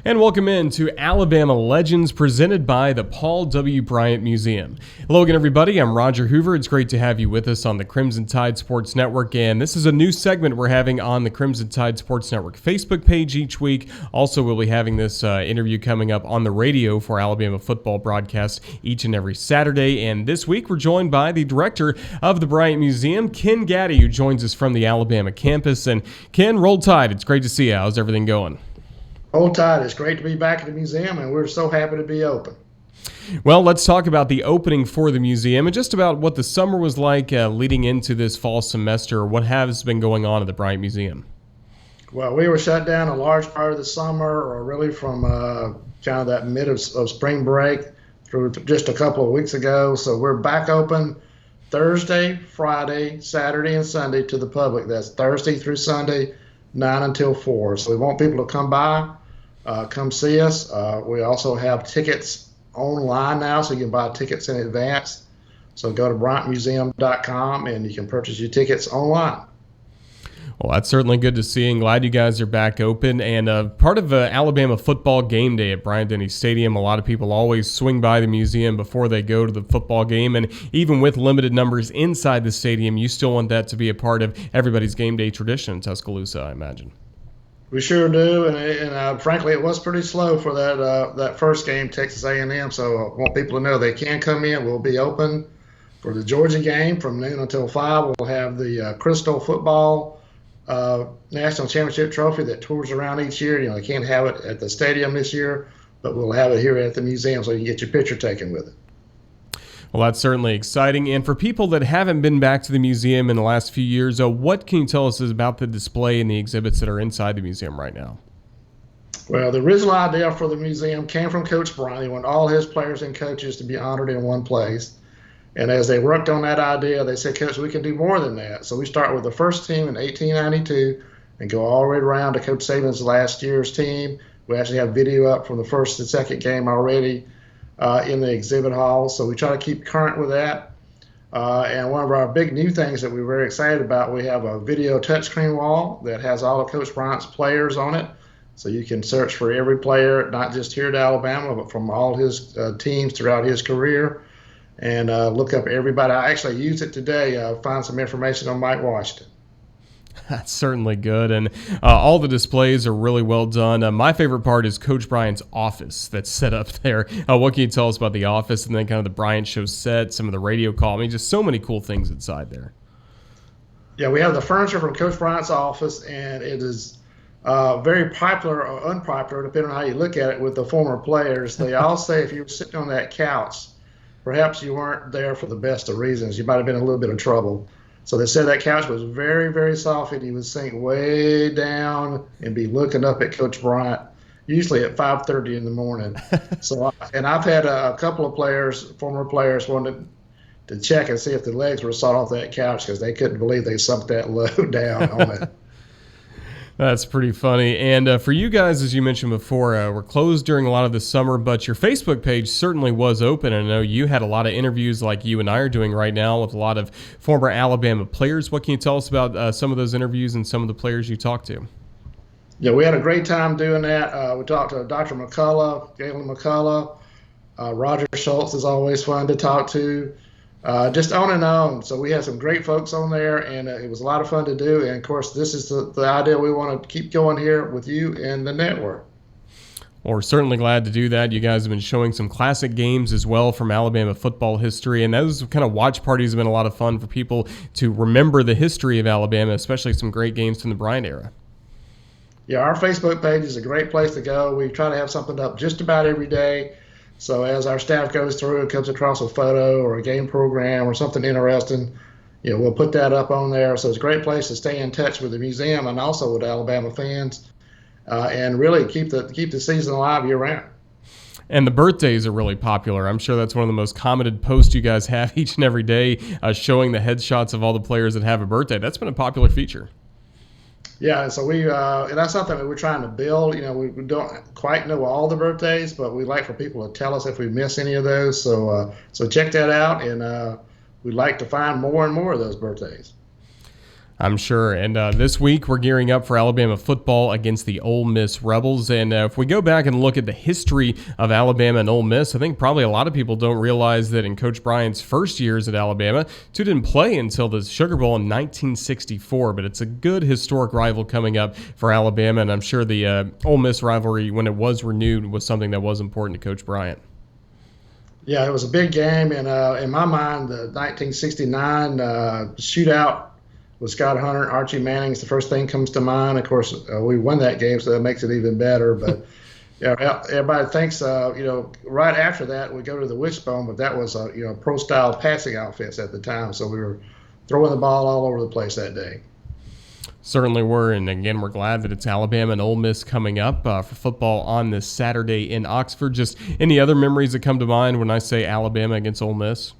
And welcome in to Alabama Legends presented by the Paul W. Bryant Museum. Hello again, everybody. I'm Roger Hoover. It's great to have you with us on the Crimson Tide Sports Network. And this is a new segment we're having on the Crimson Tide Sports Network Facebook page each week. Also, we'll be having this interview coming up on the radio for Alabama football broadcast each and every Saturday. And this week, we're joined by the director of the Bryant Museum, Ken Gaddy, who joins us from the Alabama campus. And Ken, roll tide. It's great to see you. How's everything going? Hold tight. It's great to be back at the museum, and we're so happy to be open. Well, let's talk about the opening for the museum and just about what the summer was like leading into this fall semester. What has been going on at the Bryant Museum? Well, we were shut down a large part of the summer, or really from kind of that mid of spring break through just a couple of weeks ago. So we're back open Thursday, Friday, Saturday, and Sunday to the public. That's Thursday through Sunday, 9 until 4. So we want people to come by. Come see us. We also have tickets online now, so you can buy tickets in advance. So go to bryantmuseum.com and you can purchase your tickets online. Well, that's certainly good to see, and glad you guys are back open. And part of Alabama football game day at Bryant-Denny Stadium, a lot of people always swing by the museum before they go to the football game. And even with limited numbers inside the stadium, you still want that to be a part of everybody's game day tradition in Tuscaloosa, I imagine. We sure do, and frankly, it was pretty slow for that first game, Texas A&M. So I want people to know they can come in. We'll be open for the Georgia game from noon until 5. We'll have the Crystal football national championship trophy that tours around each year. You know, they can't have it at the stadium this year, but we'll have it here at the museum so you can get your picture taken with it. Well, that's certainly exciting. And for people that haven't been back to the museum in the last few years, what can you tell us about the display and the exhibits that are inside the museum right now? Well, the original idea for the museum came from Coach Bryant. He wanted all his players and coaches to be honored in one place. And as they worked on that idea, they said, Coach, we can do more than that. So we start with the first team in 1892 and go all the way around to Coach Saban's last year's team. We actually have video up from the first and second game already in the exhibit hall. So we try to keep current with that. And one of our big new things that we're very excited about, we have a video touchscreen wall that has all of Coach Bryant's players on it. So you can search for every player, not just here at Alabama, but from all his teams throughout his career. And look up everybody. I actually used it today, find some information on Mike Washington. That's certainly good, and all the displays are really well done. My favorite part is Coach Bryant's office that's set up there. What can you tell us about the office and then kind of the Bryant Show set, some of the radio call? I mean, just so many cool things inside there. Yeah, we have the furniture from Coach Bryant's office, and it is very popular or unpopular, depending on how you look at it, with the former players. They all say if you were sitting on that couch, perhaps you weren't there for the best of reasons. You might have been in a little bit of trouble. So they said that couch was very, very soft, and he would sink way down and be looking up at Coach Bryant, usually at 5:30 in the morning. And I've had a couple of players, former players, wanted to check and see if the legs were sawed off that couch because they couldn't believe they sunk that low down on it. That's pretty funny. And for you guys, as you mentioned before, we're closed during a lot of the summer, but your Facebook page certainly was open. I know you had a lot of interviews like you and I are doing right now with a lot of former Alabama players. What can you tell us about some of those interviews and some of the players you talked to? Yeah, we had a great time doing that. We talked to Dr. McCullough, Galen McCullough. Roger Schultz is always fun to talk to. Just on and on. So we had some great folks on there, and it was a lot of fun to do. And, of course, this is the idea we want to keep going here with you and the network. Well, we're certainly glad to do that. You guys have been showing some classic games as well from Alabama football history, and those kind of watch parties have been a lot of fun for people to remember the history of Alabama, especially some great games from the Bryant era. Yeah, our Facebook page is a great place to go. We try to have something up just about every day. So as our staff goes through and comes across a photo or a game program or something interesting, we'll put that up on there. So it's a great place to stay in touch with the museum and also with Alabama fans, and really keep the season alive year round. And the birthdays are really popular. I'm sure that's one of the most commented posts you guys have each and every day, showing the headshots of all the players that have a birthday. That's been a popular feature. Yeah, so and that's something that we're trying to build. We don't quite know all the birthdays, but we like for people to tell us if we miss any of those. So check that out, and we'd like to find more and more of those birthdays. I'm sure. And this week we're gearing up for Alabama football against the Ole Miss Rebels. And if we go back and look at the history of Alabama and Ole Miss, I think probably a lot of people don't realize that in Coach Bryant's first years at Alabama, two didn't play until the Sugar Bowl in 1964. But it's a good historic rival coming up for Alabama. And I'm sure the Ole Miss rivalry, when it was renewed, was something that was important to Coach Bryant. Yeah, it was a big game. And in my mind, the 1969 shootout with Scott Hunter and Archie Manning's the first thing comes to mind. Of course, we won that game, so that makes it even better. But yeah, everybody thinks, right after that we go to the wishbone, but that was pro-style passing outfits at the time, so we were throwing the ball all over the place that day. Certainly were, and again, we're glad that it's Alabama and Ole Miss coming up for football on this Saturday in Oxford. Just any other memories that come to mind when I say Alabama against Ole Miss?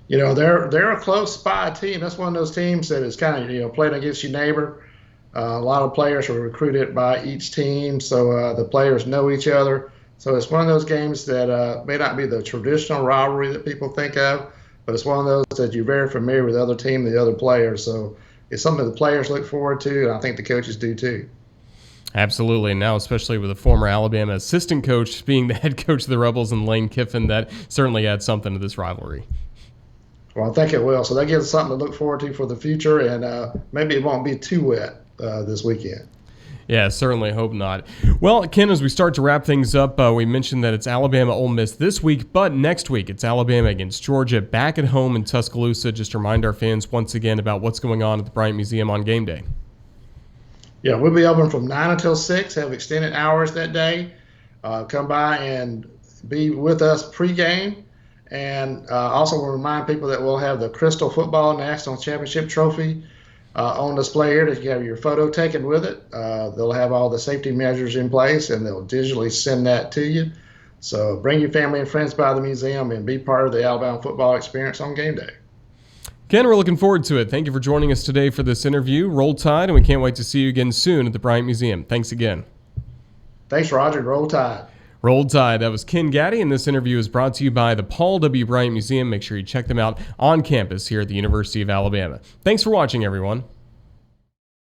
They're a close spy team. That's one of those teams that is kind of playing against your neighbor. A lot of players are recruited by each team, so the players know each other. So it's one of those games that may not be the traditional rivalry that people think of, but it's one of those that you're very familiar with the other team, the other players. So it's something the players look forward to, and I think the coaches do too. Absolutely, and now especially with a former Alabama assistant coach being the head coach of the Rebels and Lane Kiffin, that certainly adds something to this rivalry. Well, I think it will. So that gives us something to look forward to for the future, and maybe it won't be too wet this weekend. Yeah, certainly hope not. Well, Ken, as we start to wrap things up, we mentioned that it's Alabama-Ole Miss this week, but next week it's Alabama against Georgia back at home in Tuscaloosa. Just to remind our fans once again about what's going on at the Bryant Museum on game day. Yeah, we'll be open from 9 until 6, have extended hours that day. Come by and be with us pregame. And also we'll remind people that we'll have the Crystal Football National Championship Trophy on display here to have your photo taken with it. They'll have all the safety measures in place, and they'll digitally send that to you. So bring your family and friends by the museum and be part of the Alabama football experience on game day. Ken, we're looking forward to it. Thank you for joining us today for this interview. Roll Tide, and we can't wait to see you again soon at the Bryant Museum. Thanks again. Thanks, Roger. Roll Tide. Roll Tide. That was Ken Gaddy, and this interview is brought to you by the Paul W. Bryant Museum. Make sure you check them out on campus here at the University of Alabama. Thanks for watching, everyone.